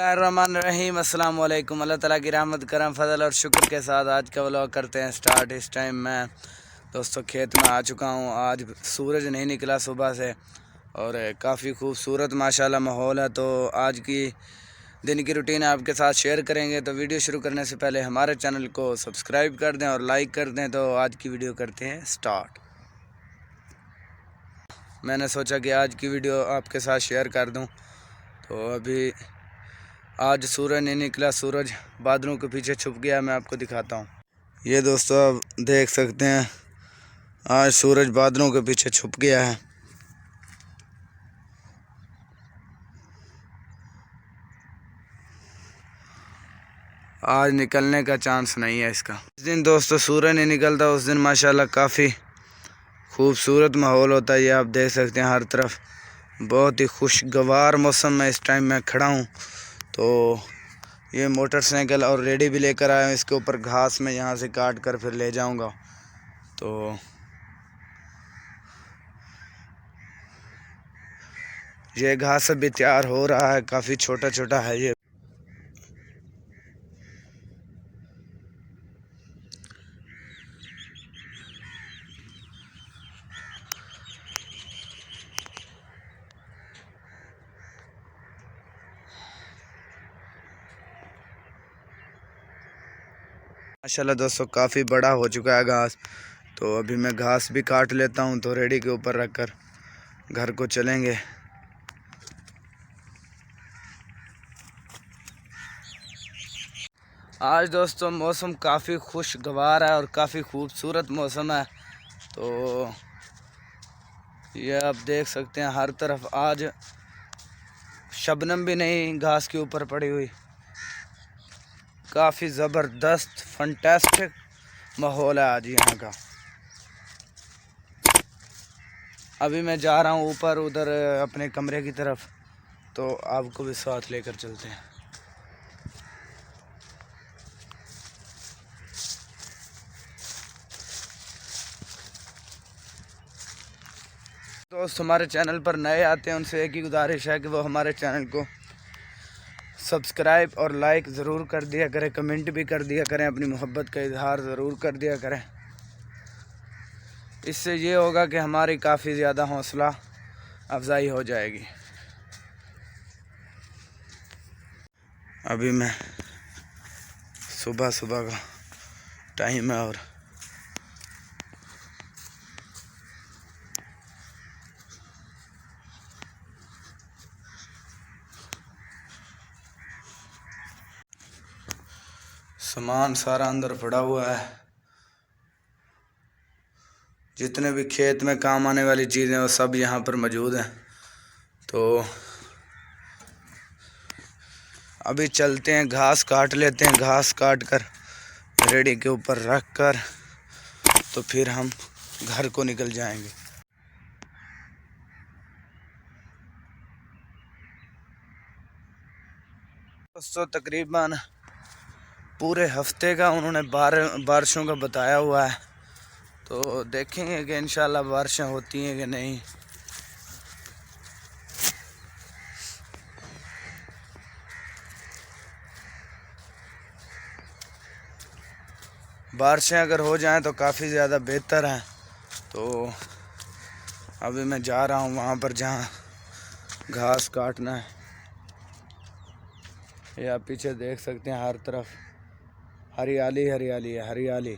बिस्मिल्लाहिर्रहमानिर्रहीम अस्सलाम वालेकुम। अल्लाह ताला की रहमत करम फजल और शुक्र के साथ आज का व्लॉग करते हैं स्टार्ट। इस टाइम मैं दोस्तों खेत में आ चुका हूँ। आज सूरज नहीं निकला सुबह से और काफ़ी खूबसूरत माशाल्लाह माहौल है। तो आज की दिन की रूटीन आपके साथ शेयर करेंगे। तो वीडियो शुरू करने से पहले हमारे चैनल को सब्सक्राइब कर दें और लाइक कर दें। तो आज की वीडियो करते हैं स्टार्ट। मैंने सोचा कि आज की वीडियो आपके साथ शेयर कर दूं। तो अभी आज सूरज नहीं निकला, सूरज बादलों के पीछे छुप गया। मैं आपको दिखाता हूँ। ये दोस्तों आप देख सकते हैं, आज सूरज बादलों के पीछे छुप गया है। आज निकलने का चांस नहीं है इसका। जिस दिन दोस्तों सूरज नहीं निकलता उस दिन माशाल्लाह काफ़ी खूबसूरत माहौल होता है। ये आप देख सकते हैं, हर तरफ बहुत ही खुशगवार मौसम में इस टाइम मैं खड़ा हूँ। तो ये मोटरसाइकिल और रेडी भी लेकर आया हूँ। इसके ऊपर घास में यहाँ से काट कर फिर ले जाऊँगा। तो ये घास अभी तैयार हो रहा है, काफ़ी छोटा छोटा है ये। माशाल्लाह दोस्तों काफ़ी बड़ा हो चुका है घास। तो अभी मैं घास भी काट लेता हूँ, तो रेडी के ऊपर रख कर घर को चलेंगे। आज दोस्तों मौसम काफ़ी खुशगवार है और काफ़ी खूबसूरत मौसम है। तो ये आप देख सकते हैं, हर तरफ आज शबनम भी नहीं घास के ऊपर पड़ी हुई। काफ़ी ज़बरदस्त फंटेस्टिक माहौल है आज यहाँ का। अभी मैं जा रहा हूँ ऊपर उधर अपने कमरे की तरफ। तो आपको भी साथ लेकर चलते हैं। दोस्त हमारे चैनल पर नए आते हैं, उनसे एक ही गुजारिश है कि वो हमारे चैनल को सब्सक्राइब और लाइक ज़रूर कर दिया करें, कमेंट भी कर दिया करें, अपनी मोहब्बत का इजहार ज़रूर कर दिया करें। इससे ये होगा कि हमारी काफ़ी ज़्यादा हौसला अफजाई हो जाएगी। अभी मैं सुबह सुबह का टाइम है और सामान सारा अंदर पड़ा हुआ है। जितने भी खेत में काम आने वाली चीज़ें वो सब यहाँ पर मौजूद हैं। तो अभी चलते हैं, घास काट लेते हैं। घास काट कर रेडी के ऊपर रख कर तो फिर हम घर को निकल जाएंगे। दोस्तों तकरीबन पूरे हफ्ते का उन्होंने बारिशों का बताया हुआ है। तो देखेंगे कि इंशाल्लाह बारिशें होती हैं कि नहीं। बारिशें अगर हो जाएं तो काफ़ी ज़्यादा बेहतर है। तो अभी मैं जा रहा हूँ वहाँ पर जहाँ घास काटना है। ये आप पीछे देख सकते हैं, हर तरफ हरियाली हरियाली है, हरियाली।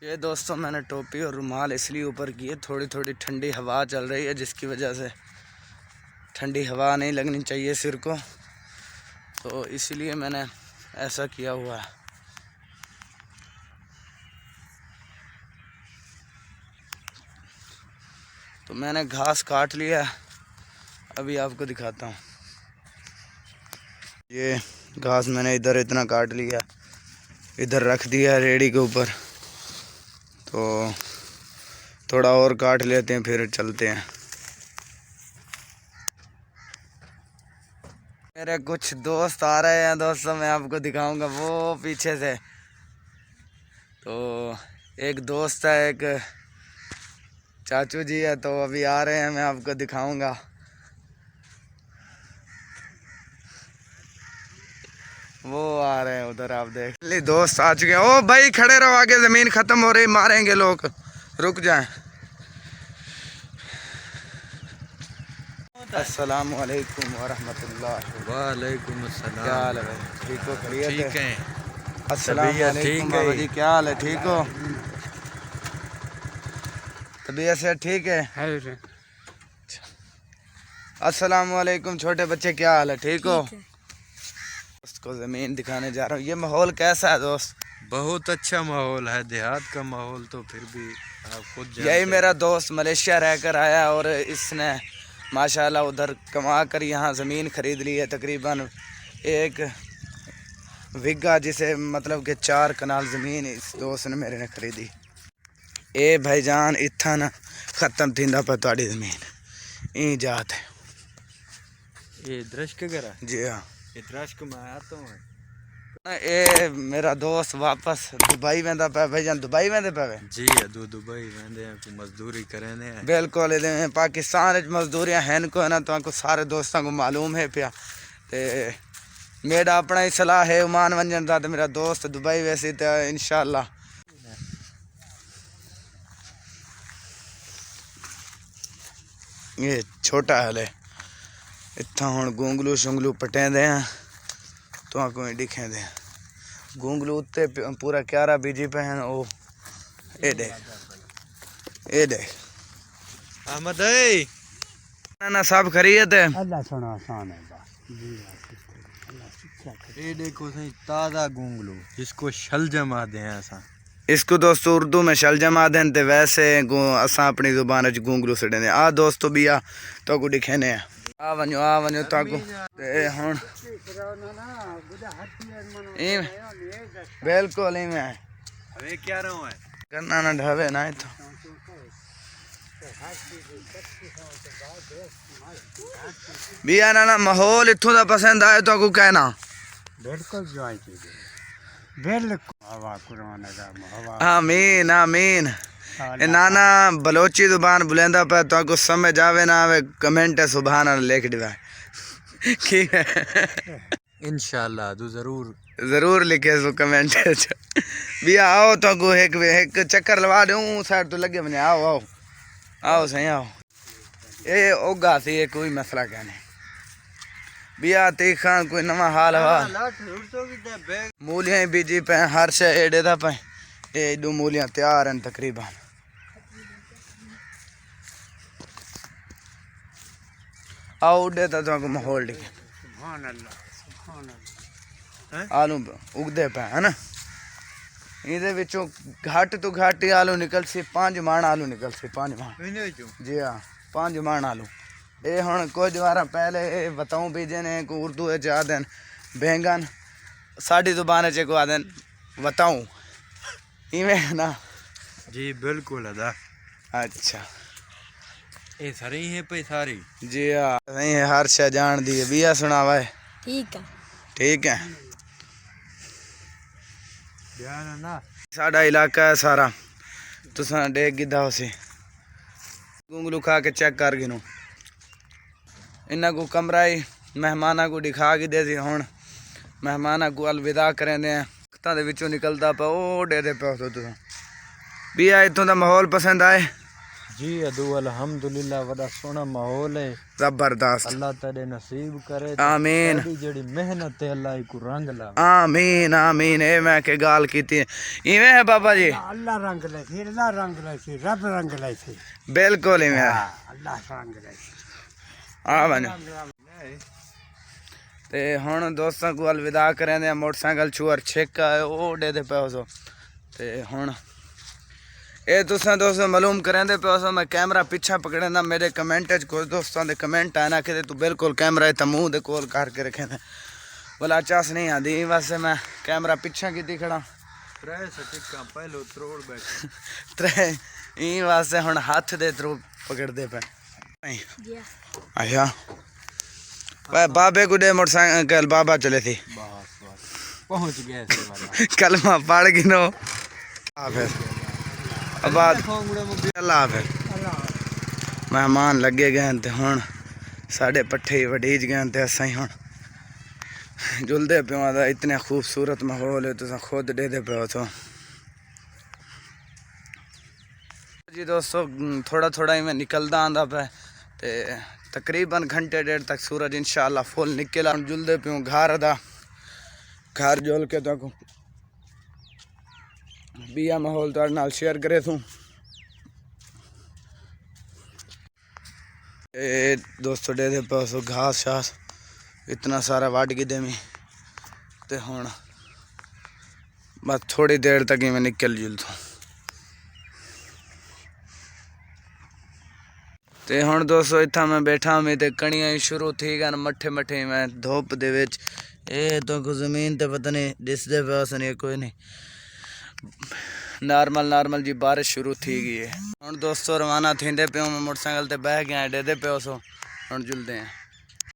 ये दोस्तों मैंने टोपी और रुमाल इसलिए ऊपर किए, थोड़ी थोड़ी ठंडी हवा चल रही है, जिसकी वजह से ठंडी हवा नहीं लगनी चाहिए सिर को। तो इसलिए मैंने ऐसा किया हुआ है। तो मैंने घास काट लिया, अभी आपको दिखाता हूँ। ये घास मैंने इधर इतना काट लिया, इधर रख दिया रेडी के ऊपर। तो थोड़ा और काट लेते हैं फिर चलते हैं। मेरे कुछ दोस्त आ रहे हैं दोस्तों, मैं आपको दिखाऊंगा वो पीछे से। तो एक दोस्त है, एक चाचू जी है, तो अभी आ रहे हैं, मैं आपको दिखाऊंगा। वो आ रहे हैं उधर, आप देख ली। दोस्त आ चुके हैं। ओ भाई खड़े रहो, आगे जमीन खत्म हो रही, मारेंगे लोग, रुक जाएं। अस्सलाम वालेकुम वरहमतुल्लाह। वालेकुम अस्सलाम। क्या हाल है भाई? ठीक हो? खैरियत है? ठीक है। अस्सलाम वालेकुम बाबा जी, क्या हाल है? ठीक हो? तबीयत से ठीक है? अस्सलाम वालेकुम छोटे बच्चे, क्या हाल है? ठीक हो? उसको ज़मीन दिखाने जा रहा हूँ। ये माहौल कैसा है दोस्त? बहुत अच्छा माहौल है, देहात का माहौल। तो फिर भी आप खुद जानते यही हैं। मेरा दोस्त मलेशिया रहकर आया और इसने माशाल्लाह उधर कमा कर यहाँ ज़मीन ख़रीद ली है, तकरीबन 1 बिघा, जिसे मतलब कि 4 कनाल ज़मीन इस दोस्त ने मेरे ने ख़रीदी। ए भाईजान इतना ना ख़त्म थींदा पे तुहाडी ज़मीन ई जात है। ये दृश्क करा जी हाँ, ये दृश्क में आया तो है। ए मेरा दोस्त वापस दुबई वेंदा पे भाईजान, दुबई वेंदे पे? जी अदू दुबई वेंदे हैं, को मजदूरी करेंदे हैं। बिल्कुल पाकिस्तान मजदूरियां हैं को ना, तो सारे दोस्तों को मालूम है पिया। ते मेरा अपना ही सलाह है ओमान वंजन का, तो मेरा दोस्त दुबई वैसे तो इंशाल्लाह। ये छोटा हले इतना हुण गोंगलू शुंगलू पटेंदे हैं तो आको दिखेंदे हैं। गोंगलू उत्ते पूरा क्यारा बीजी पे हैं। ओ ए देख, ए देख अहमद है ना सब खरीद है। अल्लाह सुना आसान है। ये देखो सही ताज़ा गोंगलू, जिसको शल जमा दे हैं असा। इसको दोस्तों उर्दू में शल जमा दें, ते वैसे असा अपनी जुबान च गोंगलू सड़े ने। आ दोस्तों भी आ तो को दिखेने आ वनो ताको ते हुन बिल्कुल ही मैं अरे क्या रहा है करना ना ढावे ना तो भी आना ना माहौल इत्थों दा पसंद आए तो को कहना बिल्कुल जो चीज़ बिल्कुल हवा कुरान का हवा। आमीन आमीन। नाना बलोची जुबान बुलेंदा पे तो को समझ आवे ना आवे, कमेंट है सुभान अल्लाह लिख दिवा ठीक है। इंशाल्लाह तू जरूर लिखे सो कमेंट भी आओ तो को एक चक्कर लगा दूं साइड तो लगे बने। आओ आओ आओ सही आओ। ये ओगा सी कोई मसला कहने बिया तीखा कोई नवा हाल हवा। मूलियां बीजी पे हर शे एडे दा पे ये दो मूलियां तैयार हैं तकरीबन। आओ उड़े तो माहौल दिखे। आलू उगते पे है ना, इहदे विचों घट तो घट ही आलू निकल सी 5 मण आलू निकल सी 5 मण। जी हाँ 5 मण आलू। ये हुण कुछ बार पहले बताऊँ बीजे ने को उर्दू आदन बैंगन, साड़ी जुबान च को आदन बताऊँ इवें ना। जी बिल्कुल अदा। अच्छा ये सारी है पे सारी। जी हाँ सही है, हर शे जान दी है। बिया सुनावा है ठीक है। ठीक है। ध्यान है ना साडा इलाका है सारा, तुसा डेग गिदा हो सी गोंगलू खा के चेक कर गिनो। इन्ना को कमरा ही मेहमाना को दिखा के दे सी। हुण मेहमाना को अलविदा करें दे अखतां दे विचों निकलदा पे ओ डेदे पे हो तुसा भी आ इत्थों दा माहौल पसंद आए? जी अदू अल्हम्दुलिल्लाह बड़ा सोना माहौल है, जबरदस्त। अल्लाह तेरे नसीब करे। आमीन जेड़ी मेहनत है अल्लाह को रंग ला। आमीन आमीन। ए मैं के गाल कीती इवें है बाबा जी। अल्लाह रंग ले अल्लाह रंग ले रब रंग ले बिल्कुल इवें है। अल्लाह रंग ले आ बने ते हुण दोस्तां को अलविदा करें दे। मोटरसाइकिल छुअर छेक ओ डे दे पे हो ते हुण ये तुसा दोस्तों मालूम करें दे पे हो। मैं कैमरा पीछा पकड़े ना, मेरे कमेंट च कुछ दोस्तों के कमेंट आए ना कि तू बिल्कुल कैमरा इतना मुँह दे कोल करके रखे थे बोला चस नहीं आती, वैसे मैं कैमरा पीछा की खड़ा पहले त्रोड़ बैठ त्रै ई वास्ते हुण हाथ दे त्रो पकड़ते पे। अच्छा भाई बाबे को दे मोटरसाइकिल बाबा चले थी पहुंच गए कलमा पढ़ गिनो हाफिज़ आबाद अल्लाह हाफिज़ मेहमान लगे गए ते हुण साढ़े पट्ठे वडीज गए ते असां ही हुण जुलदे पियो दा इतने खूबसूरत माहौल है तुसां खुद देदे पियो तो जी दोस्तों थोड़ा थोड़ा ही मैं निकलदा आंदा पे ते तकरीबन घंटे डेढ़ तक सूरज इंशाअल्लाह फुल निकला जुलदे पियो घर दा घर जुल के तो बिया माहौल तुहाडे नाल शेयर करे तूं दोस्तों देदे पियो सो घास शास इतना सारा वाट के दे ते हुण बस थोड़ी देर तक ही मैं निकल जुलता ते हुण दोस्तों इत्था मैं बैठा मैं ते कणियां ही शुरू थी गन मठे मठे मैं धुप दे विच तो को जमीन ते पता नहीं दिसदे पिया सन कोई नहीं नॉर्मल जी बारिश शुरू थी गई है हुण दोस्तों रवाना थींदे पियो मैं मोटरसाइकिल ते बह गया डेदे पियो सो हुण जुलदे हैं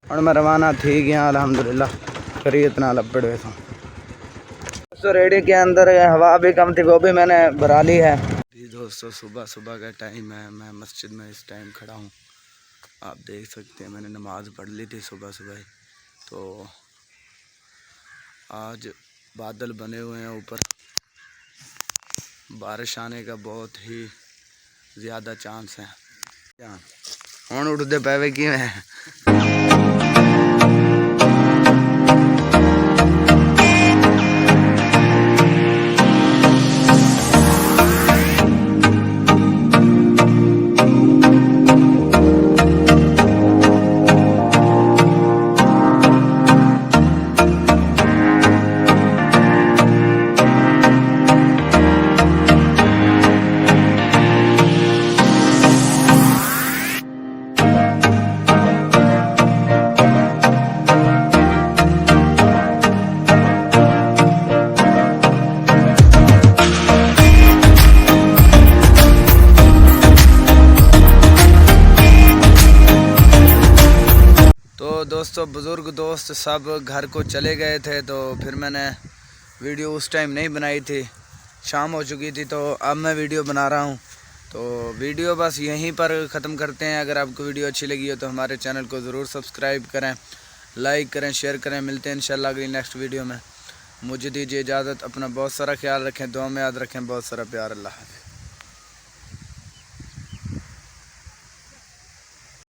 हुण मैं रवाना थी गया अल्हम्दुलिल्लाह खरीद नाल लपड़ वे दोस्तों रेडी के अंदर हवा भी कम थी वो भी मैंने भरा ली है दोस्तों सुबह सुबह का टाइम है मैं मस्जिद में इस टाइम खड़ा हूँ आप देख सकते हैं मैंने नमाज़ पढ़ ली थी सुबह सुबह ही तो आज बादल बने हुए हैं ऊपर बारिश आने का बहुत ही ज़्यादा चांस है हुण उठते पैवे कि दोस्तों बुज़ुर्ग दोस्त सब घर को चले गए थे तो फिर मैंने वीडियो उस टाइम नहीं बनाई थी शाम हो चुकी थी तो अब मैं वीडियो बना रहा हूँ तो वीडियो बस यहीं पर ख़त्म करते हैं। अगर आपको वीडियो अच्छी लगी हो तो हमारे चैनल को ज़रूर सब्सक्राइब करें लाइक करें शेयर करें मिलते हैं इंशाल्लाह अगली नेक्स्ट वीडियो में मुझे दीजिए इजाज़त अपना बहुत सारा ख्याल रखें दुआ में याद रखें बहुत सारा प्यार अल्लाह हाफ़िज़।